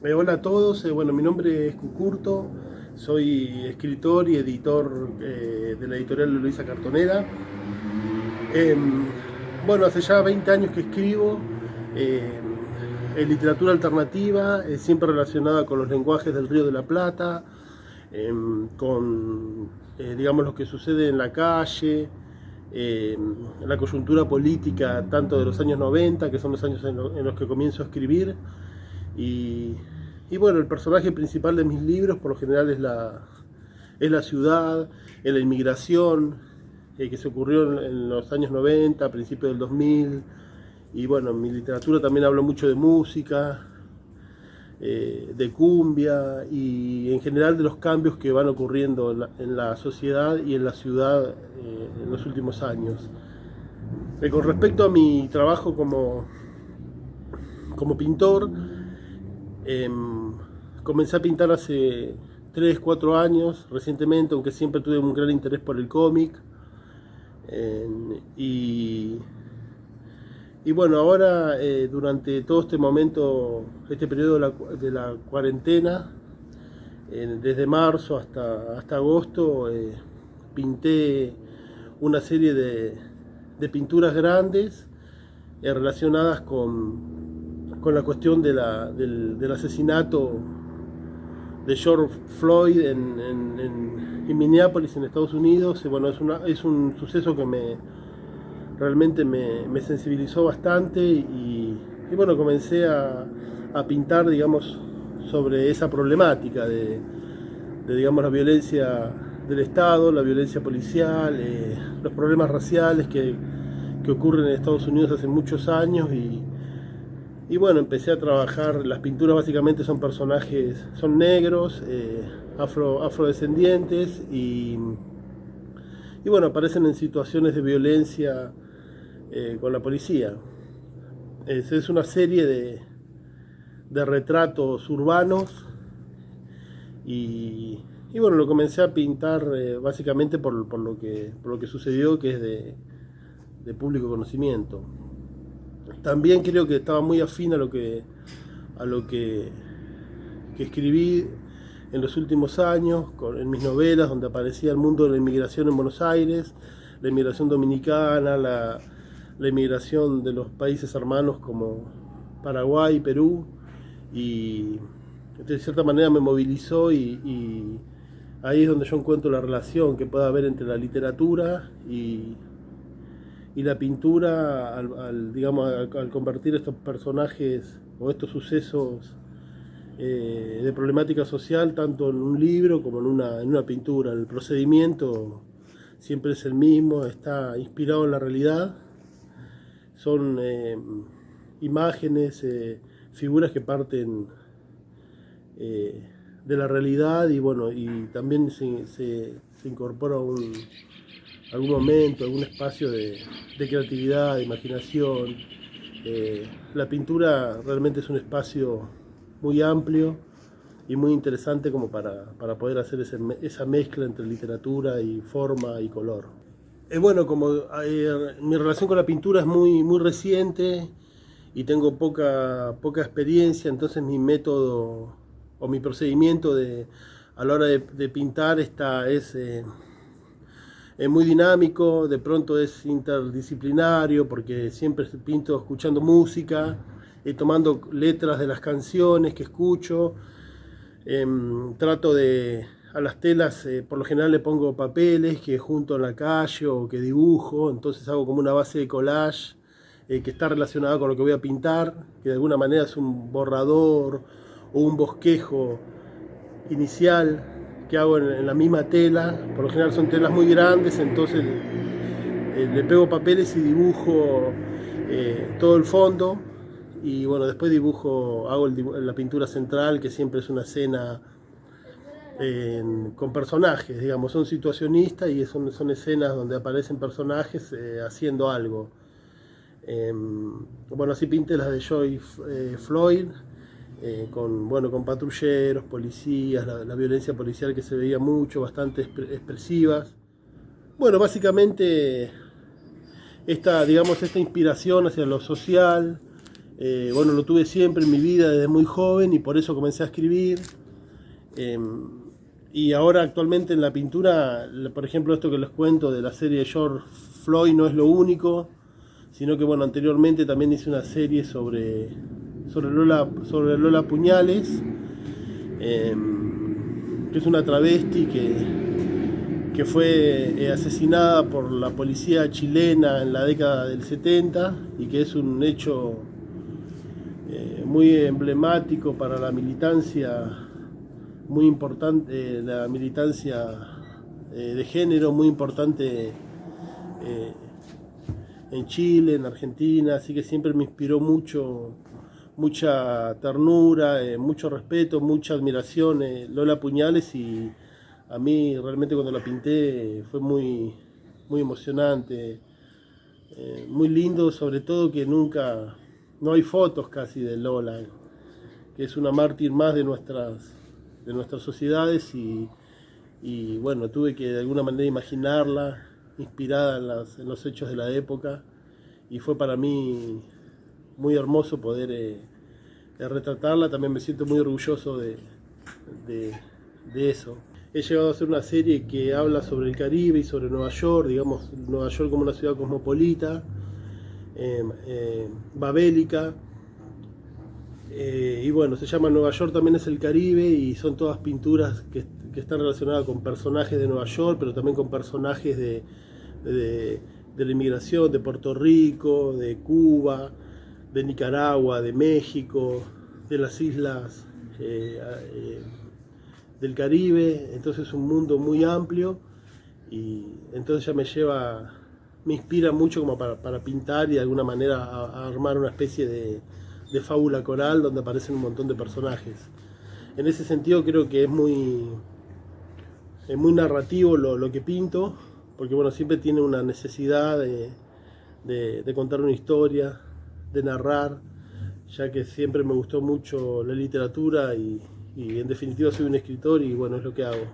Hola a todos, bueno, mi nombre es Cucurto, soy escritor y editor de la editorial Luisa Cartonera. Em, bueno, hace ya 20 años que escribo en literatura alternativa, siempre relacionada con los lenguajes del Río de la Plata, con, digamos, lo que sucede en la calle, la coyuntura política tanto de los años 90, que son los años en los que comienzo a escribir, y, y bueno, el personaje principal de mis libros por lo general es la ciudad, es la inmigración, que se ocurrió en los años 90, a principios del 2000. Y bueno, en mi literatura también hablo mucho de música, de cumbia y en general de los cambios que van ocurriendo en la sociedad y en la ciudad en los últimos años. Con respecto a mi trabajo como pintor, comencé a pintar hace 3 4 años recientemente, aunque siempre tuve un gran interés por el cómic. Y, y bueno, ahora durante todo este momento, este periodo de la cuarentena, desde marzo hasta agosto, pinté una serie de pinturas grandes relacionadas con la cuestión del asesinato de George Floyd en Minneapolis, en Estados Unidos. Bueno, es un suceso que realmente me sensibilizó bastante y bueno, comencé a pintar, digamos, sobre esa problemática digamos, la violencia del Estado, la violencia policial, los problemas raciales que ocurren en Estados Unidos hace muchos años. Y bueno, empecé a trabajar, las pinturas básicamente son personajes, son negros, afrodescendientes y bueno, aparecen en situaciones de violencia con la policía. Es una serie de retratos urbanos y bueno, lo comencé a pintar básicamente por lo que sucedió, que es de público conocimiento. También creo que estaba muy afín a lo que escribí en los últimos años, en mis novelas, donde aparecía el mundo de la inmigración en Buenos Aires, la inmigración dominicana, la inmigración de los países hermanos como Paraguay, Perú, y de cierta manera me movilizó y ahí es donde yo encuentro la relación que puede haber entre la literatura y la pintura digamos, al convertir estos personajes o estos sucesos de problemática social tanto en un libro como en una pintura. El procedimiento siempre es el mismo, está inspirado en la realidad, son imágenes, figuras que parten de la realidad y bueno, y también se incorpora algún momento, algún espacio de creatividad, de imaginación. La pintura realmente es un espacio muy amplio y muy interesante como para poder hacer esa mezcla entre literatura y forma y color. Bueno, como mi relación con la pintura es muy reciente y tengo poca experiencia, entonces mi método o mi procedimiento a la hora de pintar es muy dinámico, de pronto es interdisciplinario porque siempre pinto escuchando música, tomando letras de las canciones que escucho. Trato a las telas, por lo general le pongo papeles que junto en la calle o que dibujo, entonces hago como una base de collage que está relacionada con lo que voy a pintar, que de alguna manera es un borrador o un bosquejo inicial que hago en la misma tela. Por lo general son telas muy grandes, entonces le pego papeles y dibujo todo el fondo y bueno, después hago la pintura central, que siempre es una escena con personajes, digamos, son situacionistas y son escenas donde aparecen personajes haciendo algo. Bueno, así pinté las de George Floyd, con patrulleros, policías, la violencia policial que se veía mucho, bastante expresivas. Bueno, básicamente digamos, esta inspiración hacia lo social Bueno, lo tuve siempre en mi vida desde muy joven y por eso comencé a escribir. Y ahora actualmente en la pintura, por ejemplo, esto que les cuento de la serie George Floyd no es lo único, sino que bueno, anteriormente también hice una serie sobre Lola Puñales, que es una travesti que fue asesinada por la policía chilena en la década del 70 y que es un hecho muy emblemático para la militancia, muy importante, la militancia de género, muy importante en Chile, en Argentina, así que siempre me inspiró mucha ternura, mucho respeto, mucha admiración Lola Puñales, y a mí realmente cuando la pinté fue muy emocionante, muy lindo, sobre todo que no hay fotos casi de Lola, que es una mártir más de nuestras sociedades, y bueno, tuve que de alguna manera imaginarla inspirada en los hechos de la época, y fue para mí muy hermoso poder retratarla. También me siento muy orgulloso de eso. He llegado a hacer una serie que habla sobre el Caribe y sobre Nueva York, digamos, Nueva York como una ciudad cosmopolita, babélica, y bueno, se llama Nueva York también es el Caribe, y son todas pinturas que están relacionadas con personajes de Nueva York, pero también con personajes de la inmigración, de Puerto Rico, de Cuba, de Nicaragua, de México, de las islas del Caribe. Entonces es un mundo muy amplio, y entonces ya me inspira mucho como para pintar y de alguna manera a armar una especie de fábula coral donde aparecen un montón de personajes. En ese sentido creo que es muy narrativo lo que pinto, porque bueno, siempre tiene una necesidad de contar una historia, de narrar, ya que siempre me gustó mucho la literatura y en definitiva soy un escritor, y bueno, es lo que hago.